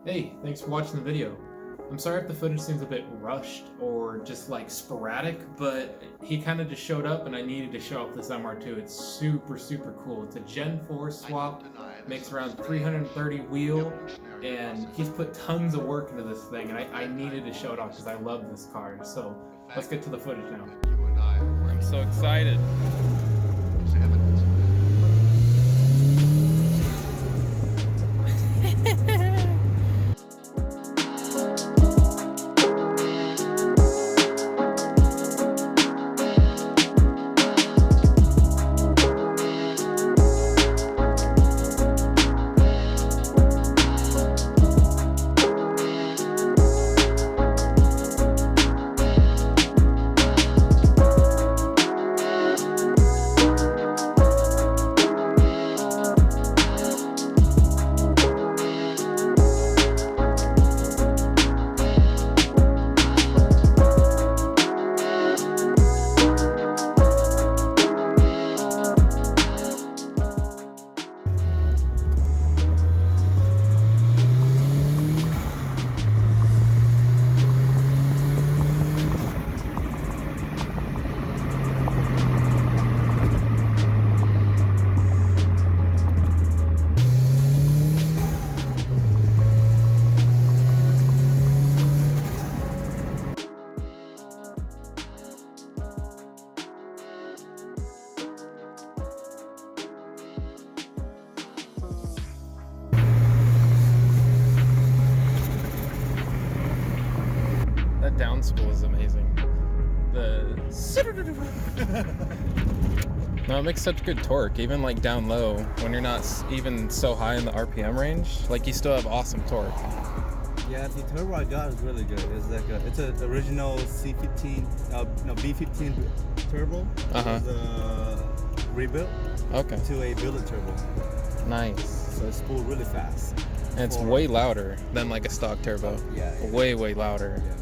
Hey, thanks for watching the video. I'm sorry if the footage seems a bit rushed or just like sporadic, but he kind of just showed up and I needed to show off this MR2. It's super cool. It's a Gen 4 swap, makes around 330 wheel, and he's put tons of work into this thing, and I needed to show it off because I love this car. So let's get to the footage now. I'm so excited. That down spool is amazing. No, it makes such good torque, even like down low, when you're not even so high in the RPM range, like you still have awesome torque. Yeah, the turbo I got is really good. It's like it's an original C15, B15 turbo. It's rebuilt to a billet turbo. Nice. So it spooled really fast. And it's way louder than like a stock turbo. Yeah. Way louder. Yeah.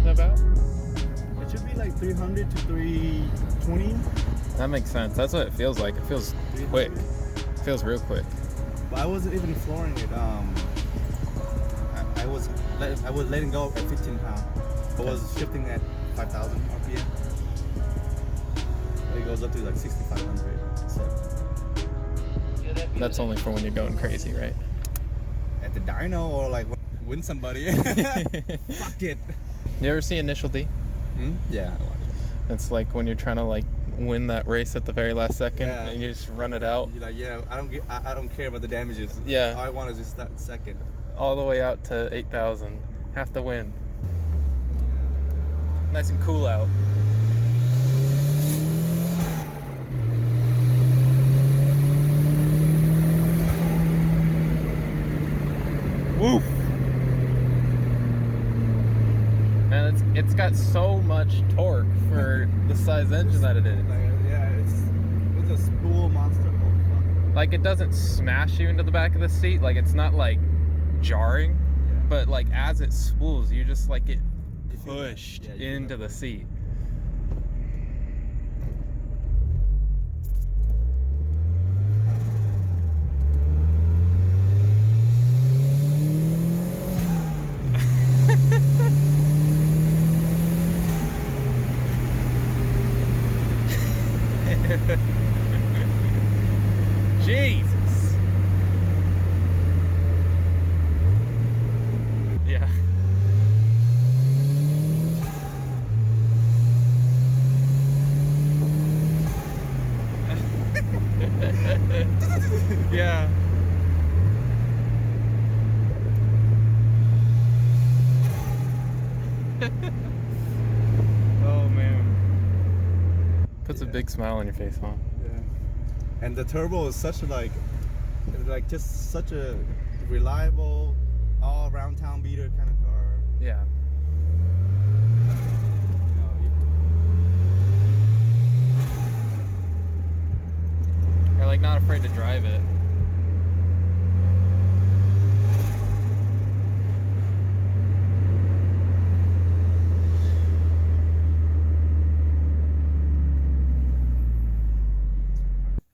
About? It should be like 300 to 320. That makes sense. That's what it feels like. It feels quick. It feels real quick. But I wasn't even flooring it. I was letting go at 15 pounds. I was shifting at 5,000 RPM. It goes up to like 6,500. So that's only for when you're going crazy, right? At the dyno or like win somebody. Fuck it. You ever see Initial D? Yeah, I watch it. It's like when you're trying to like win that race at the very last second, and you just run it out. You're like, yeah, I don't care about the damages. Yeah. All I want is just that second. All the way out to 8,000. Have to win. Nice and cool out. Woof. Man, it's got so much torque for the size engine that it is. Yeah, it's a spool monster. Like, it doesn't smash you into the back of the seat. Like, it's not like jarring, but like as it spools, you just like get pushed into the seat. Jesus. Yeah. Yeah. Oh man. Puts a big smile on your face, huh? Yeah. And the turbo is such a like just such a reliable, all around town beater kind of car. Yeah. You're like not afraid to drive it.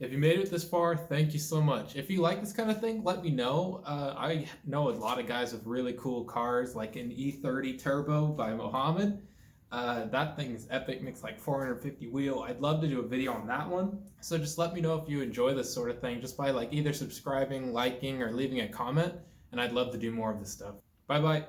If you made it this far, thank you so much. If you like this kind of thing, let me know. I know a lot of guys with really cool cars, like an E30 Turbo by Mohammed. That thing's epic, makes like 450 wheel. I'd love to do a video on that one. So just let me know if you enjoy this sort of thing, just by like either subscribing, liking, or leaving a comment, and I'd love to do more of this stuff. Bye bye.